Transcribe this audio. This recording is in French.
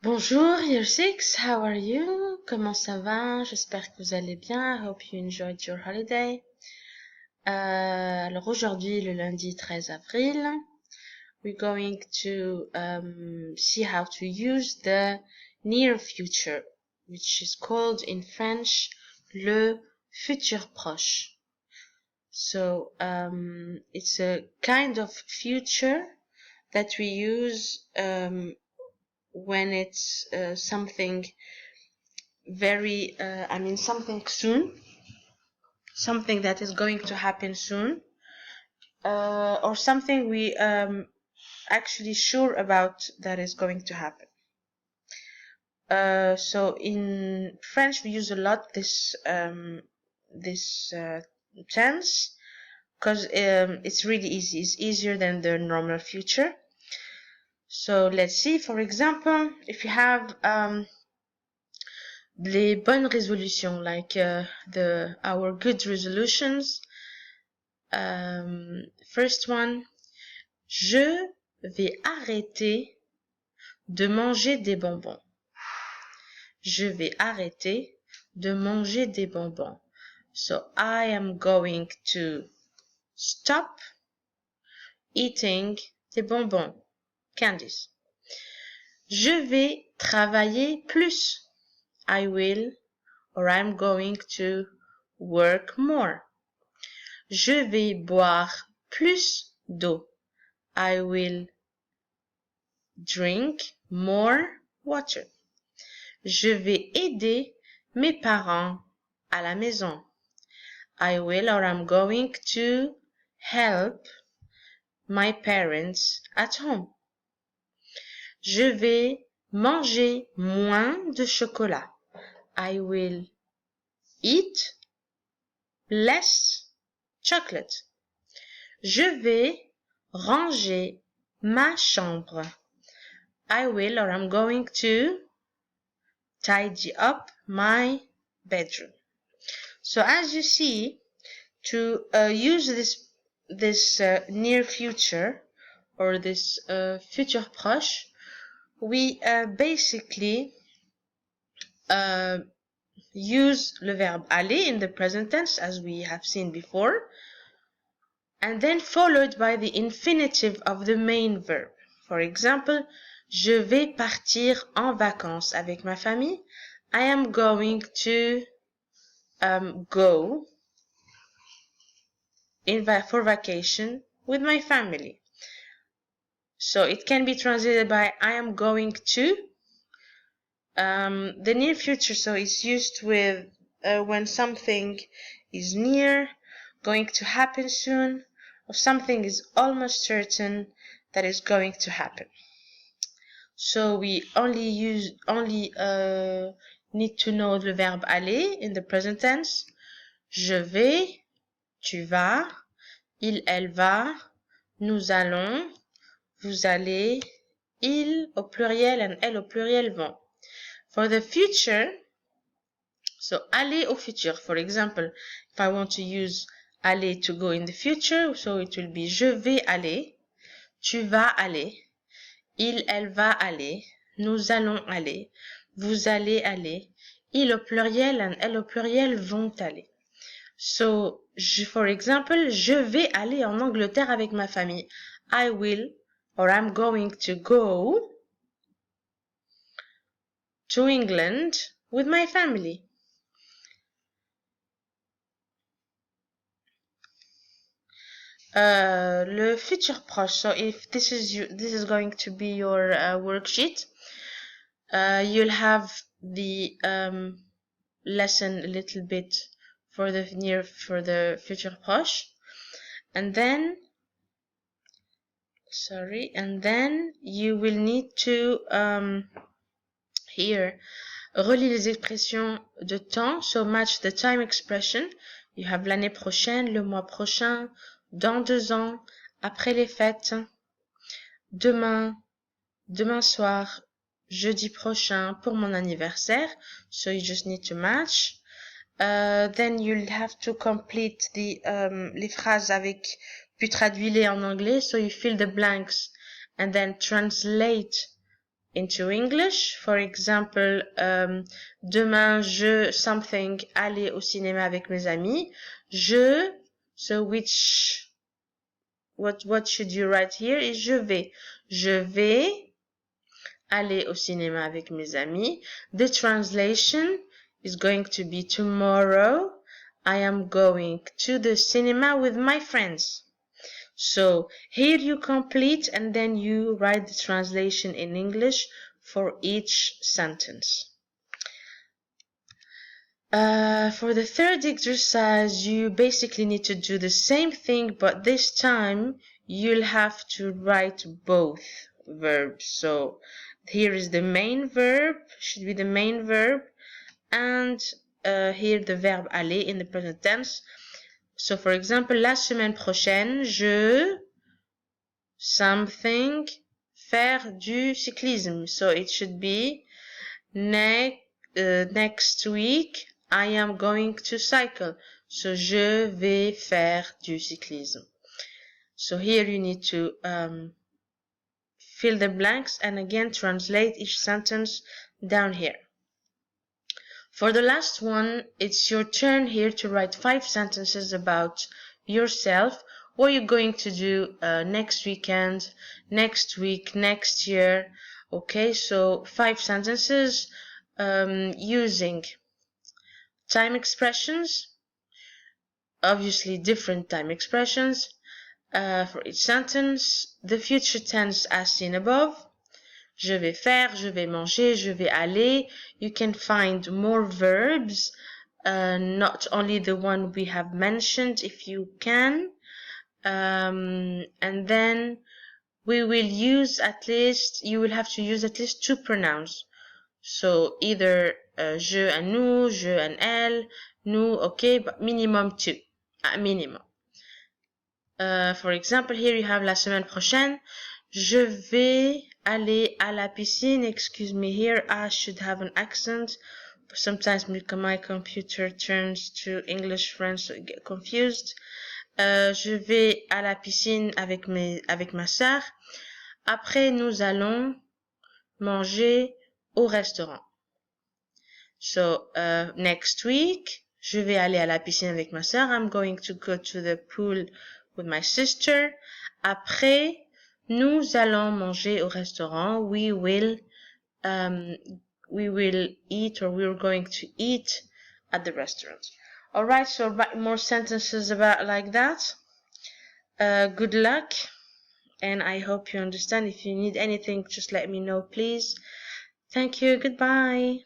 Bonjour, year 6, how are you? Comment ça va? J'espère que vous allez bien. I hope you enjoyed your holiday. Alors aujourd'hui, le lundi 13 avril, we're going to see how to use the near future, which is called in French le futur proche. So it's a kind of future that we use when it's something very something soon, something that is going to happen soon, or something we actually sure about that is going to happen. So in French we use a lot this tense because it's really easy. It's easier than the normal future. So let's see, for example, if you have les bonnes résolutions, like our good resolutions. First one, je vais arrêter de manger des bonbons. Je vais arrêter de manger des bonbons. So I am going to stop eating des bonbons, candies. Je vais travailler plus. I will, or I'm going to work more. Je vais boire plus d'eau. I will drink more water. Je vais aider mes parents à la maison. I will, or I'm going to help my parents at home. Je vais manger moins de chocolat. I will eat less chocolate. Je vais ranger ma chambre. I will, or I'm going to tidy up my bedroom. So as you see, to use this near future or this futur proche, we basically use le verbe aller in the present tense as we have seen before, and then followed by the infinitive of the main verb. For example, je vais partir en vacances avec ma famille. I am going to go for vacation with my family. So it can be translated by I am going to. The near future, so it's used with when something is near, going to happen soon, or something is almost certain that is going to happen. So we only need to know the verb aller in the present tense. Je vais, tu vas, il, elle va, nous allons, vous allez, ils au pluriel and elles au pluriel vont. For the future, so aller au futur, for example, if I want to use aller to go in the future, so it will be je vais aller, tu vas aller, il, elle va aller, nous allons aller, vous allez aller, ils au pluriel and elles au pluriel vont aller. So, for example, je vais aller en Angleterre avec ma famille. I will, or I'm going to go to England with my family. Le futur proche. So if this is going to be your worksheet, you'll have the lesson a little bit for the futur proche, and then you will need to here relis les expressions de temps, so match the time expression. You have l'année prochaine, le mois prochain, dans 2 ans, après les fêtes, demain soir, jeudi prochain pour mon anniversaire. So you just need to match. Then you'll have to complete les phrases avec, puis traduis-les en anglais. So you fill the blanks and then translate into English. For example, demain, something, aller au cinéma avec mes amis. So what should you write here is je vais. Je vais aller au cinéma avec mes amis. The translation is going to be tomorrow. I am going to the cinema with my friends. So here you complete and then you write the translation in English for each sentence. For the third exercise, you basically need to do the same thing, but this time you'll have to write both verbs. So here is the main verb, should be the main verb, and here the verb aller in the present tense. So for example, la semaine prochaine, something, faire du cyclisme. So it should be next week, I am going to cycle. So je vais faire du cyclisme. So here you need to fill the blanks and again translate each sentence down here. For the last one, it's your turn here to write 5 sentences about yourself. What you're going to do next weekend, next week, next year. Okay, so 5 sentences using time expressions, obviously different time expressions for each sentence, the future tense as seen above. Je vais faire, je vais manger, je vais aller. You can find more verbs, not only the one we have mentioned if you can. And then you will have to use at least 2 pronouns. So either je and nous, je and elle, nous, okay, but minimum 2, at minimum. For example, here you have la semaine prochaine. Je vais aller à la piscine. Excuse me, here I should have an accent. Sometimes my computer turns to English, French, so I get confused. Je vais à la piscine avec ma sœur. Après, nous allons manger au restaurant. So, next week, je vais aller à la piscine avec ma sœur. I'm going to go to the pool with my sister. Après, nous allons manger au restaurant. We will eat, or we're going to eat at the restaurant. Alright, so write more sentences about like that. Good luck, and I hope you understand. If you need anything, just let me know, please. Thank you. Goodbye.